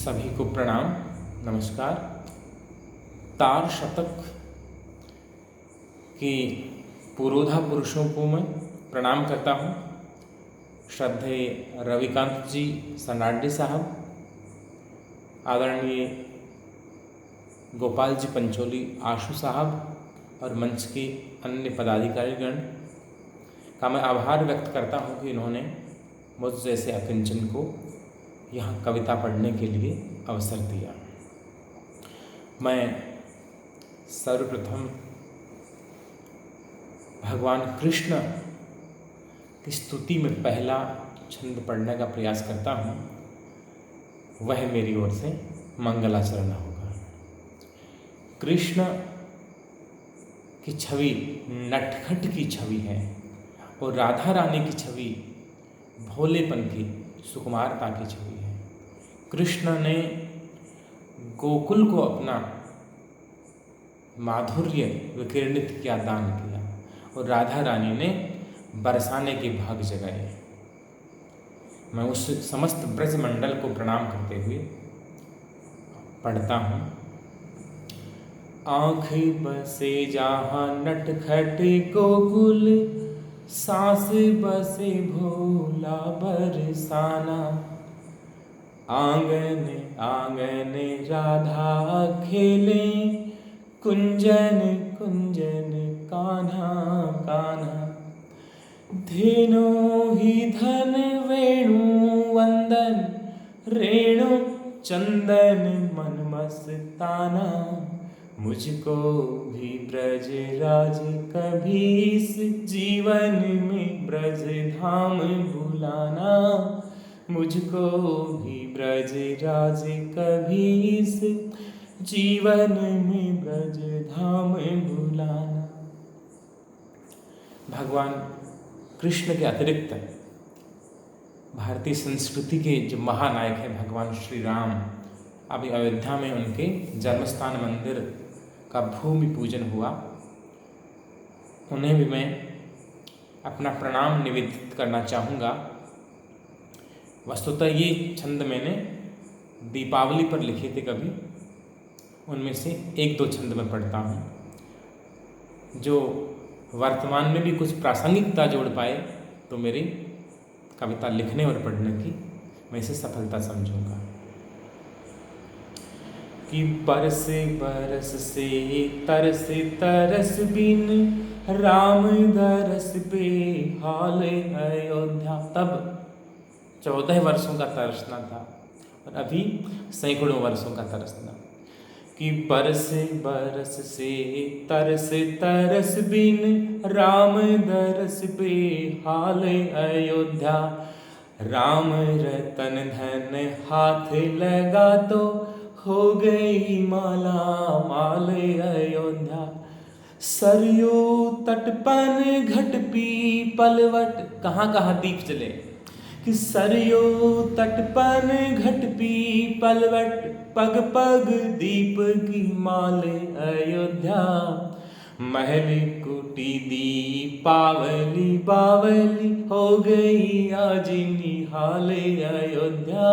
सभी को प्रणाम, नमस्कार। तार शतक के पुरोधा पुरुषों को मैं प्रणाम करता हूँ। श्रद्धेय रविकांत जी सनाड्डे साहब, आदरणीय गोपाल जी पंचोली आशु साहब और मंच के अन्य पदाधिकारीगण का मैं आभार व्यक्त करता हूँ कि इन्होंने मुझ जैसे अकिंचन को यहाँ कविता पढ़ने के लिए अवसर दिया। मैं सर्वप्रथम भगवान कृष्ण की स्तुति में पहला छंद पढ़ने का प्रयास करता हूँ, वह मेरी ओर से मंगलाचरण होगा। कृष्ण की छवि नटखट की छवि है और राधा रानी की छवि भोलेपन की, सुकुमारता की छवि है। कृष्ण ने गोकुल को अपना माधुर्य विकिरणित किया, दान किया, और राधा रानी ने बरसाने के भाग जगाए। मैं उस समस्त ब्रजमंडल को प्रणाम करते हुए पढ़ता हूँ। आँख बसे जहाँ नटखट गोकुल, सांस बसे भोला बरसाना। आंगन आंगन राधा खेले, कुंजन कुंजन कान्हा कान्हा। धेनु ही धन वेणु वंदन, रेणु चंदन मन मस्ताना। मुझको भी ब्रज राज कभी इस जीवन में ब्रज धाम बुलाना। मुझको भी ब्रज राज कभी इस जीवन में ब्रज धाम बुलाना। भगवान कृष्ण के अतिरिक्त भारतीय संस्कृति के जो महानायक हैं भगवान श्री राम, अभी अयोध्या में उनके जन्मस्थान मंदिर का भूमि पूजन हुआ। उन्हें भी मैं अपना प्रणाम निवेदित करना चाहूँगा। वस्तुतः ये छंद मैंने दीपावली पर लिखे थे कभी, उनमें से एक दो छंद मैं पढ़ता हूँ जो वर्तमान में भी कुछ प्रासंगिकता जोड़ पाए, तो मेरी कविता लिखने और पढ़ने की मैं इसे सफलता समझूंगा। कि बरस बरस से तरस तरस बिन, राम दरस पे हाल अयोध्या। तब 14 वर्षों का तरसना था और अभी सैकड़ों वर्षों का तरसना। कि बरस बरस से तरस तरस बिन, राम दरस पे हाल अयोध्या। राम रतन धन हाथ लगा तो हो गई माला माल अयोध्या। सरयू तटपन घट पी पलवट, कहाँ कहाँ दीप जले। कि सरयू तटपन घट पी पलवट, पग पग दीप की माल अयोध्या। महल कुटी दीपावली बावली, हो गई आज निहाल अयोध्या।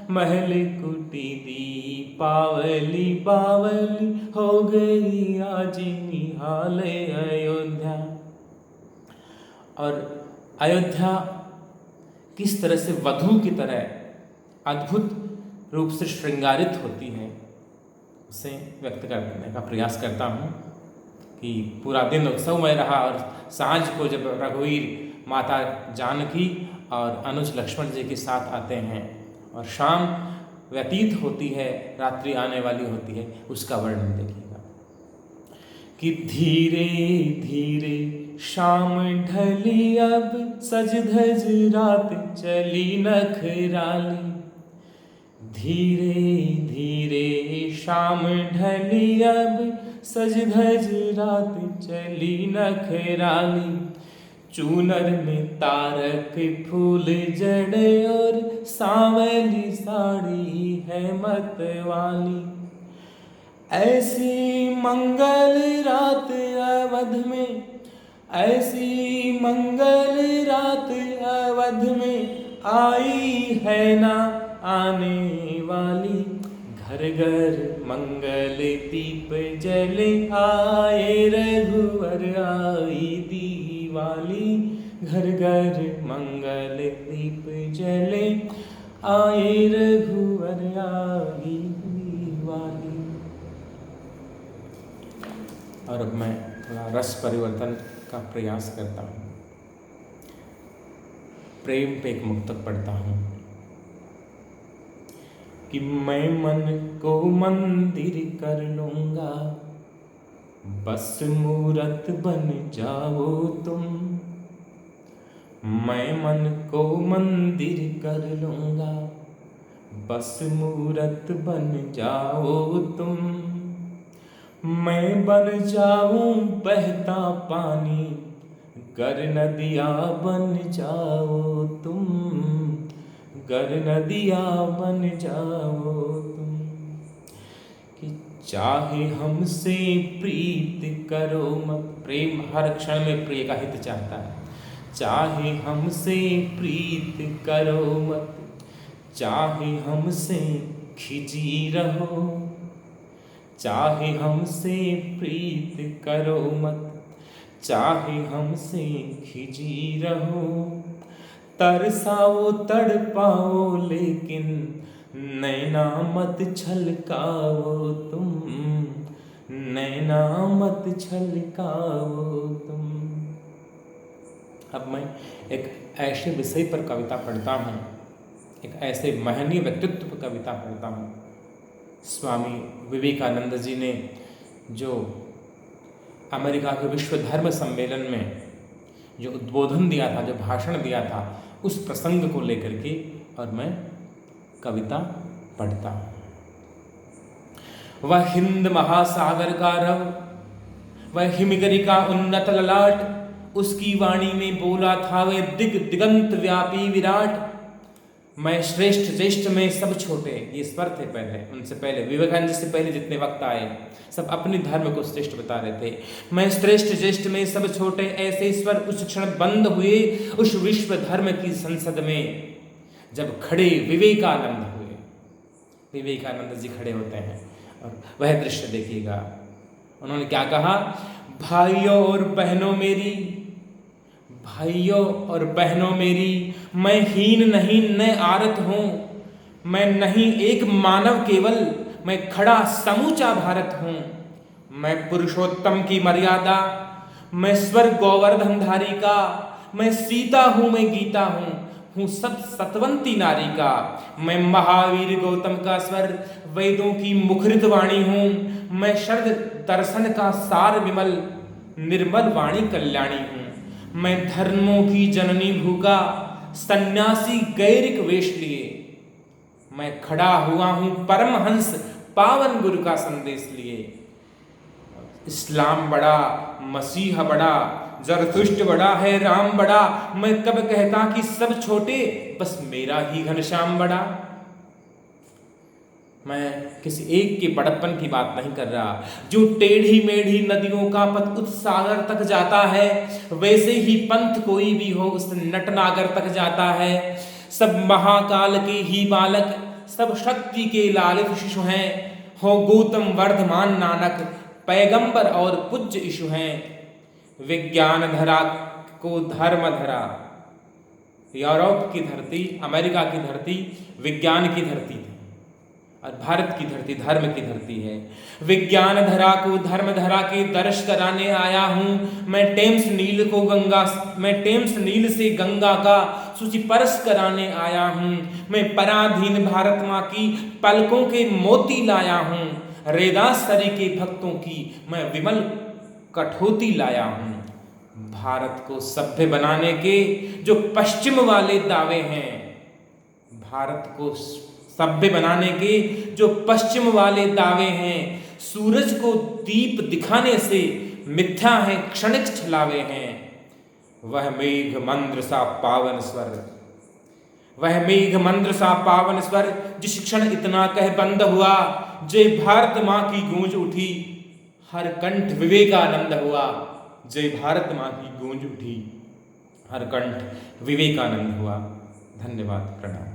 महल कुटी दीपावली बावली, हो गई आज निहाल अयोध्या। और अयोध्या किस तरह से वधू की तरह अद्भुत रूप से श्रृंगारित होती है, उसे व्यक्त करने का प्रयास करता हूँ। कि पूरा दिन उत्सवमय रहा और सांझ को जब रघुवीर माता जानकी और अनुज लक्ष्मण जी के साथ आते हैं और शाम व्यतीत होती है, रात्रि आने वाली होती है, उसका वर्णन देखिएगा। कि धीरे धीरे शाम ढली, अब सज धज रात चली नखराली। धीरे धीरे शाम ढली, अब सज धज रात चली नखराली। चूनर में तारक फूल जड़े और सांवली साड़ी है मतवाली। ऐसी मंगल रात अवध में, ऐसी मंगल रात अवध में, आई है ना आने वाली, घर घर मंगल दीप जले, आए रघुवर आई दिवाली, घर घर मंगल दीप जले, आए रघुवर आई दिवाली। और अब मैं थोड़ा रस परिवर्तन का प्रयास करता हूँ। प्रेम पे एक मुक्तक पढ़ता हूँ कि मैं मन को मंदिर कर लूँगा, बस मूरत बन जाओ तुम। मैं मन को मंदिर कर लूँगा, बस मूरत बन जाओ तुम। मैं बन जाऊं बहता पानी, गर नदिया बन जाओ तुम, गर नदिया बन जाओ तुम। कि चाहे हमसे प्रीत करो मत, प्रेम हर क्षण में प्रिय का हित चाहता है। चाहे हमसे प्रीत करो मत, चाहे हमसे खिजी रहो, चाहे हमसे प्रीत करो मत, चाहे हमसे खिजी रहो। तरसाओ तड़पाओ लेकिन नैना मत छलकाओ तुम, नैना मत छलकाओ तुम। अब मैं एक ऐसे विषय पर कविता पढ़ता हूँ, एक ऐसे महनीय व्यक्तित्व पर कविता पढ़ता हूँ। स्वामी विवेकानंद जी ने जो अमेरिका के विश्व धर्म सम्मेलन में जो उद्बोधन दिया था, जो भाषण दिया था, उस प्रसंग को लेकर के और मैं कविता पढ़ता हूँ। वह हिंद महासागर का रव, वह हिमगिरि का उन्नत ललाट, उसकी वाणी में बोला था वह दिगंत व्यापी विराट। मैं श्रेष्ठ ज्येष्ठ में सब छोटे, ये स्वर थे पहले, उनसे पहले विवेकानंद से पहले जितने वक्त आए सब अपने धर्म को श्रेष्ठ बता रहे थे। मैं श्रेष्ठ ज्येष्ठ में सब छोटे, ऐसे स्वर उस क्षण बंद हुए उस विश्व धर्म की संसद में जब खड़े विवेकानंद हुए। विवेकानंद जी खड़े होते हैं और वह दृश्य देखिएगा। उन्होंने क्या कहा, भाइयों और बहनों मेरी, भाइयों और बहनों मेरी, मैं हीन नहीं न आरत हूँ, मैं नहीं एक मानव केवल, मैं खड़ा समूचा भारत हूँ। मैं पुरुषोत्तम की मर्यादा, मैं स्वर्ग गोवर्धनधारी का, मैं सीता हूँ, मैं गीता हूँ सब सतवंती नारी का। मैं महावीर गौतम का स्वर, वेदों की मुखरित वाणी हूँ। मैं शरद दर्शन का सार विमल, निर्मल वाणी कल्याणी हूँ। मैं धर्मों की जननी भूखा, सन्यासी गैरिक वेश लिए। मैं खड़ा हुआ हूँ परमहंस, पावन गुरु का संदेश लिए। इस्लाम बड़ा, मसीहा बड़ा, जरतुष्ट बड़ा है, राम बड़ा। मैं कब कहता कि सब छोटे, बस मेरा ही घनश्याम बड़ा। मैं किसी एक के बड़प्पन की बात नहीं कर रहा। जो टेढ़ी मेढ़ी नदियों का पथ उस सागर तक जाता है, वैसे ही पंथ कोई भी हो उस नटनागर तक जाता है। सब महाकाल के ही बालक, सब शक्ति के लालित शिशु हैं। हो गौतम वर्धमान नानक, पैगंबर और पूज्य यीशु हैं। विज्ञान धरा को धर्म धरा, यूरोप की धरती, अमेरिका की धरती विज्ञान की धरती है और भारत की धरती धर्म की धरती है। विज्ञान धरा को धर्म धरा के दर्श कराने आया हूँ। मैं टेम्स नील से गंगा का सूची परस कराने आया हूँ। मैं पराधीन भारत माँ की पलकों के मोती लाया हूँ। रेदासरी के भक्तों की मैं विमल कठौती लाया हूँ। भारत को सभ्य बनाने के जो पश्चिम वाले दावे हैं, भारत को सभ्य बनाने के जो पश्चिम वाले दावे हैं, सूरज को दीप दिखाने से मिथ्या है क्षणिक छलावे हैं। वह मेघ मंद्र सा पावन स्वर, वह मेघ मंद्र सा पावन स्वर, जिस क्षण इतना कह बंद हुआ, जय भारत माँ की गूंज उठी, हर कंठ विवेकानंद हुआ। जय भारत माँ की गूंज उठी, हर कंठ विवेकानंद हुआ। धन्यवाद, प्रणाम।